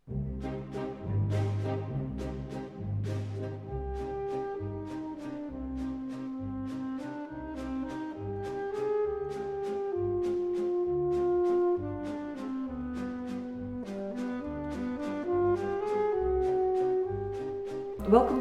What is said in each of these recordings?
Welcome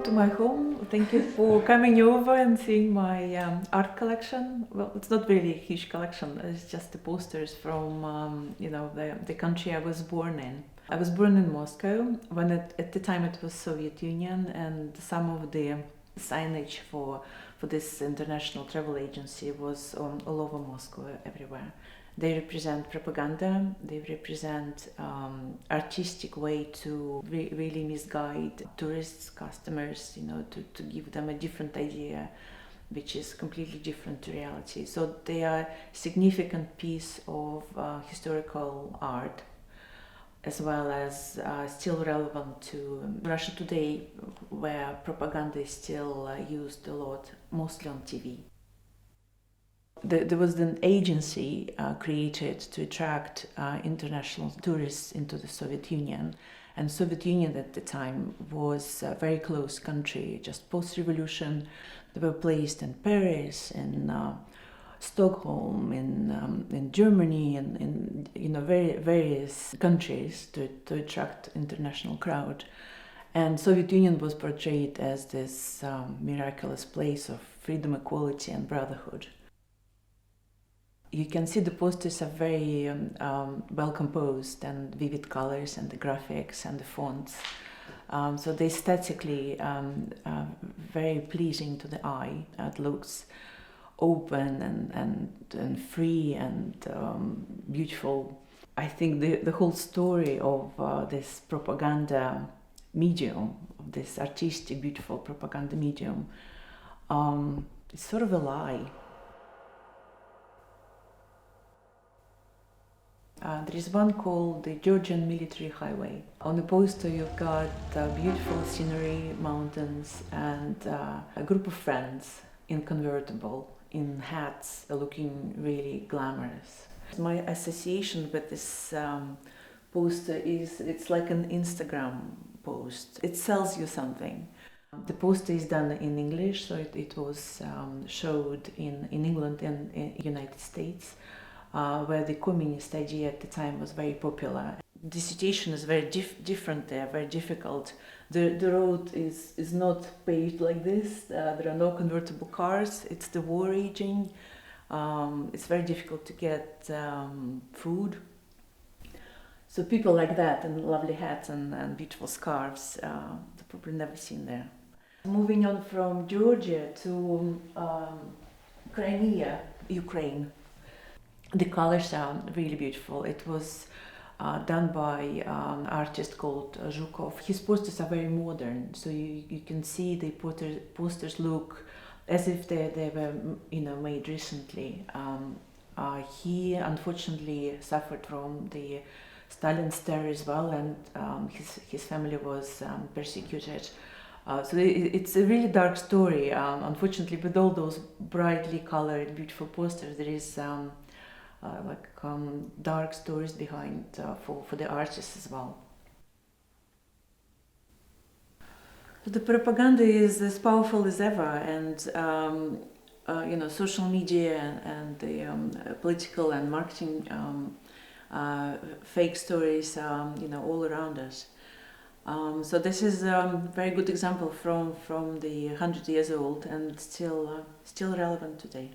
to my home. Thank you for coming over and seeing my art collection. Well, it's not really a huge collection. It's just the posters from the country I was born in. I was born in Moscow when at the time it was Soviet Union, and some of the signage for this international travel agency was all over Moscow, everywhere. They represent propaganda, they represent artistic way to really misguide tourists, customers, to give them a different idea, which is completely different to reality. So they are a significant piece of historical art, as well as still relevant to Russia today, where propaganda is still used a lot, mostly on TV. There was an agency created to attract international tourists into the Soviet Union. And Soviet Union at the time was a very close country, just post-revolution. They were placed in Paris, in Stockholm, in Germany, and in various countries to attract international crowd. And Soviet Union was portrayed as this miraculous place of freedom, equality, and brotherhood. You can see the posters are very well composed and vivid colors and the graphics and the fonts. So they're aesthetically very pleasing to the eye. It looks open and free and beautiful. I think the whole story of this propaganda medium, of this artistic, beautiful propaganda medium, is sort of a lie. There is one called the Georgian Military Highway. On the poster you've got beautiful scenery, mountains, and a group of friends in convertible, in hats, looking really glamorous. My association with this poster is it's like an Instagram post. It sells you something. The poster is done in English, so it was showed in England and in United States. Where the communist idea at the time was very popular. The situation is very different there, very difficult. The road is not paved like this. There are no convertible cars. It's the war raging. It's very difficult to get food. So people like that and lovely hats and beautiful scarves, they're probably never seen there. Moving on from Georgia to Crimea, Ukraine. The colors are really beautiful. It was done by an artist called Zhukov. His posters are very modern, so you can see the posters look as if they were made recently. He unfortunately suffered from the Stalin stare as well, and his family was persecuted. So it's a really dark story. Unfortunately, with all those brightly colored, beautiful posters, there is dark stories behind for the artists as well. The propaganda is as powerful as ever, and social media and the political and marketing fake stories, all around us. So this is a very good example from the 100 years old and still relevant today.